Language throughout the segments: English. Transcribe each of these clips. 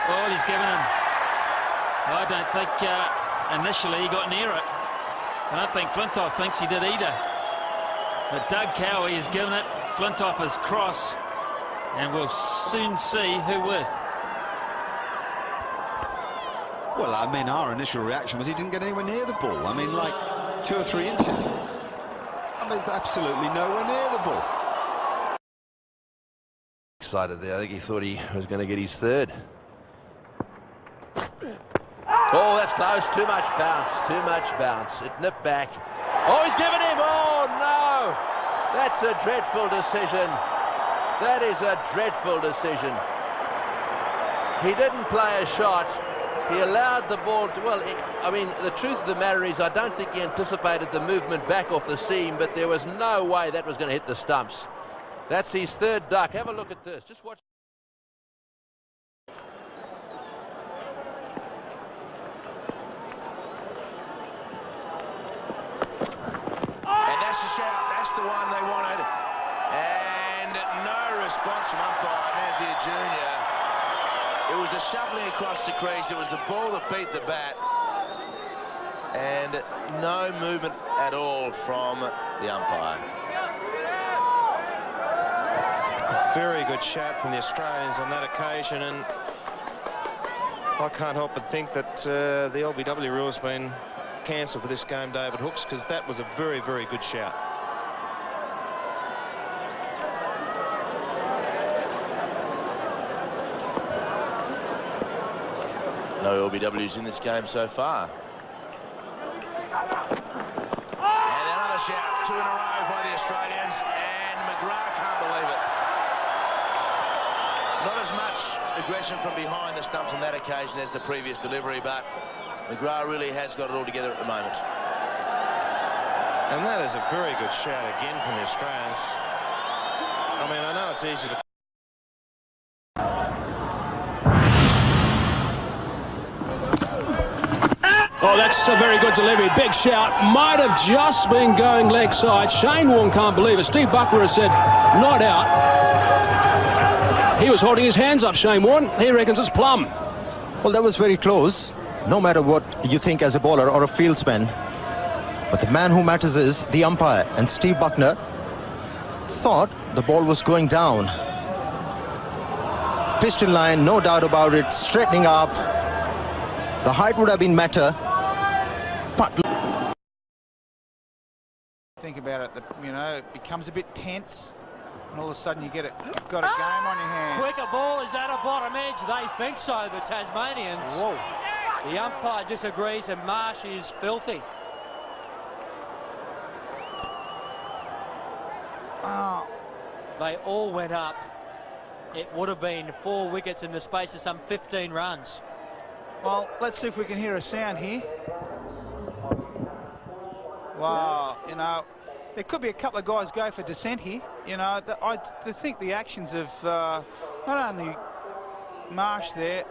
Well, he's given him. I don't think initially he got near it. I don't think Flintoff thinks he did either. But Doug Cowie has given it. Flintoff his cross. And we'll soon see who with. Well, I mean, our initial reaction was he didn't get anywhere near the ball. I mean, like 2 or 3 inches. I mean, it's absolutely nowhere near the ball. Excited there. I think he thought he was going to get his third. Oh, that's close. Too much bounce. Too much bounce. It nipped back. Oh, he's given him. Oh, no. That's a dreadful decision. That is a dreadful decision. He didn't play a shot. He allowed the ball to... Well, I mean, the truth of the matter is I don't think he anticipated the movement back off the seam, but there was no way that was going to hit the stumps. That's his third duck. Have a look at this. Just watch. And that's the shout. That's the one they wanted. And no response from umpire Nazir Jr. It was the shuffling across the crease. It was the ball that beat the bat. And no movement at all from the umpire. A very good shout from the Australians on that occasion, and I can't help but think that the LBW rule's been cancelled for this game, David Hooks, because that was a very, very good shout. No LBWs in this game so far. And another shout, 2 in a row by the Australians, and McGrath can't believe it. Not as much aggression from behind the stumps on that occasion as the previous delivery, but McGrath really has got it all together at the moment. And that is a very good shout again from the Australians. I mean, I know it's easy to... Oh, that's a very good delivery. Big shout. Might have just been going leg side. Shane Warne can't believe it. Steve Buckler has said not out. He was holding his hands up, Shane Warne. He reckons it's plumb. Well, that was very close, no matter what you think as a bowler or a fieldsman. But the man who matters is the umpire, and Steve Buckner thought the ball was going down. Piston line, no doubt about it, straightening up. The height would have been better, but... Think about it, you know, it becomes a bit tense, and all of a sudden you've got a game on your hands. Quicker ball, is that a bottom edge? They think so, the Tasmanians. Whoa. The umpire disagrees, and Marsh is filthy. Oh. They all went up. It would have been 4 wickets in the space of some 15 runs. Well, let's see if we can hear a sound here. Wow, you know, there could be a couple of guys go for dissent here. You know, I think the actions of not only Marsh there,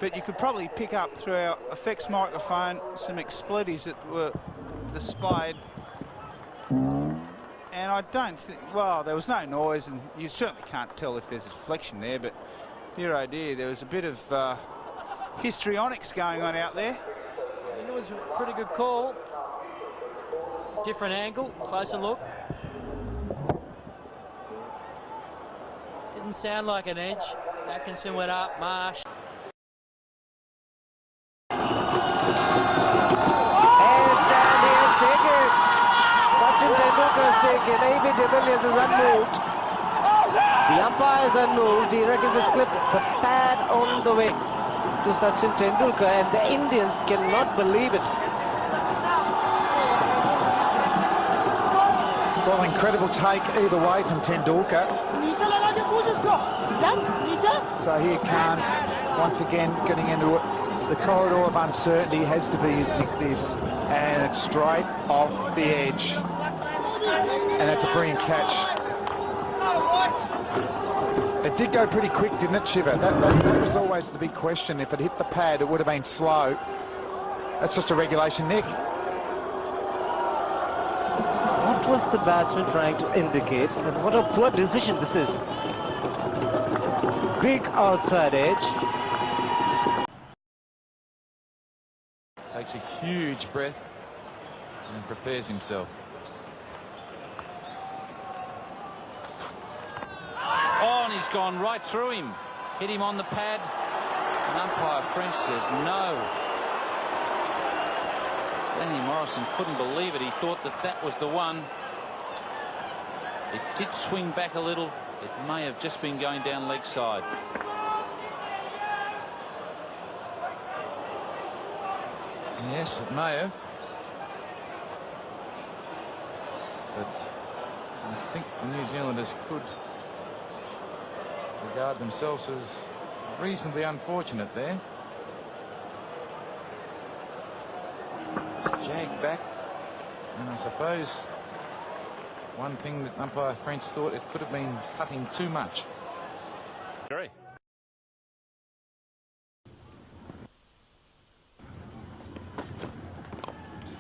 but you could probably pick up through our effects microphone some expletives that were displayed. And I don't think, well, there was no noise, and you certainly can't tell if there's a deflection there, but dear oh dear, there was a bit of histrionics going on out there. It was a pretty good call. Different angle, closer look. Didn't sound like an edge. Atkinson went up, Marsh. And stand he has taken. Sachin Tendulkar has taken. A.B. de Villiers is unmoved. The umpire is unmoved. He reckons it's clipped. The pad on the way to Sachin Tendulkar, and the Indians cannot believe it. Well, incredible take either way from Tendulkar. So here Khan, once again, getting into it. The corridor of uncertainty has to be his nick this, and it's straight off the edge. And it's a brilliant catch. It did go pretty quick, didn't it, Shiva? That was always the big question. If it hit the pad, it would have been slow. That's just a regulation nick. What was the batsman trying to indicate? And what a poor decision this is. Big outside edge. takes a huge breath and prepares himself. Oh, and he's gone right through him. Hit him on the pad. And umpire French says no. Danny Morrison couldn't believe it. He thought that that was the one. It did swing back a little. It may have just been going down leg side. Yes, it may have. But I think the New Zealanders could regard themselves as reasonably unfortunate there. It's jagged back, and I suppose one thing that umpire French thought it could have been cutting too much. Great.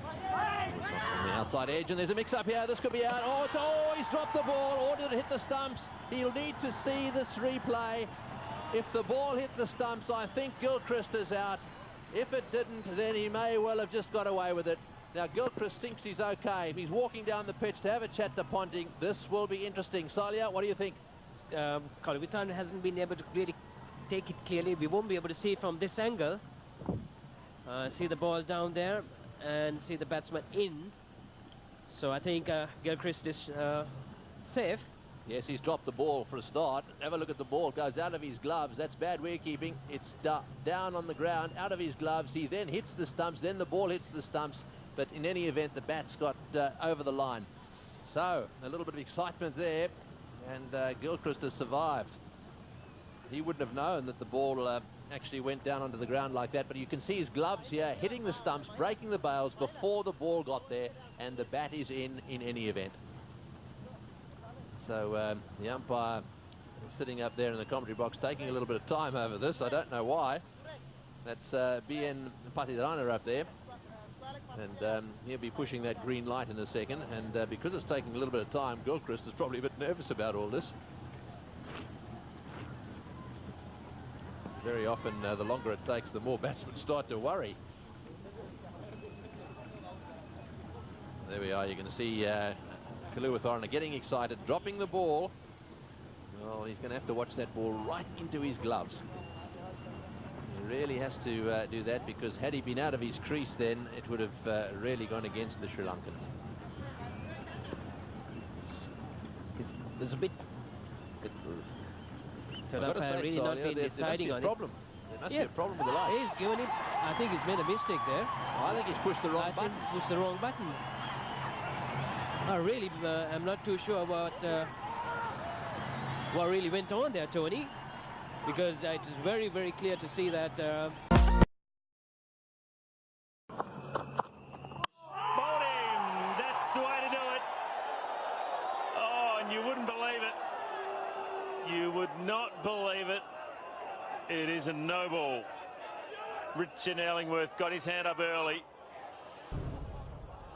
On the outside edge, and there's a mix-up here. This could be out. Oh, he's dropped the ball. Ordered to hit the stumps. He'll need to see this replay. If the ball hit the stumps, I think Gilchrist is out. If it didn't, then he may well have just got away with it. Now, Gilchrist thinks he's okay. If he's walking down the pitch to have a chat to Ponting, this will be interesting. Salia, what do you think? Kalavitan hasn't been able to really take it clearly. We won't be able to see it from this angle. See the ball down there and see the batsman in. So I think Gilchrist is safe. Yes, he's dropped the ball for a start. Have a look at the ball. Goes out of his gloves. That's bad wicketkeeping. It's down on the ground, out of his gloves. He then hits the stumps. Then the ball hits the stumps. But in any event, the bat's got over the line. So, a little bit of excitement there. And Gilchrist has survived. He wouldn't have known that the ball actually went down onto the ground like that. But you can see his gloves here hitting the stumps, breaking the bails before the ball got there. And the bat is in any event. So the umpire is sitting up there in the commentary box taking a little bit of time over this. I don't know why. That's BN Patidarana up there. And he'll be pushing that green light in a second. And because it's taking a little bit of time, Gilchrist is probably a bit nervous about all this. Very often, the longer it takes, the more batsmen start to worry. There we are. You can see Kaluwitharana getting excited, dropping the ball. Well, he's going to have to watch that ball right into his gloves. He really has to do that, because had he been out of his crease, then it would have really gone against the Sri Lankans. There's a bit... So that really not been deciding on it. There must be a problem with the light. He's given him. I think he's made a mistake there. I think he's pushed the wrong button. Pushed the wrong button. I really am not too sure about what really went on there, Tony, because it is very, very clear to see that. Bowling, that's the way to do it. Oh, and you wouldn't believe it. You would not believe it. It is a no ball. Richard Ellingworth got his hand up early.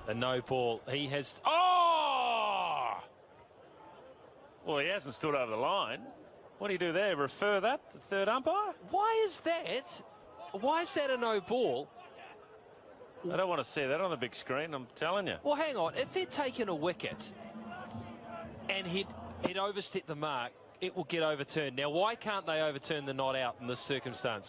A no ball. He has... Oh! Well, he hasn't stood over the line. What do you do there? Refer that to third umpire? Why is that? Why is that a no ball? I don't want to see that on the big screen, I'm telling you. Well, hang on. If they're taking a wicket and he'd overstepped the mark, it will get overturned. Now, why can't they overturn the not out in this circumstance?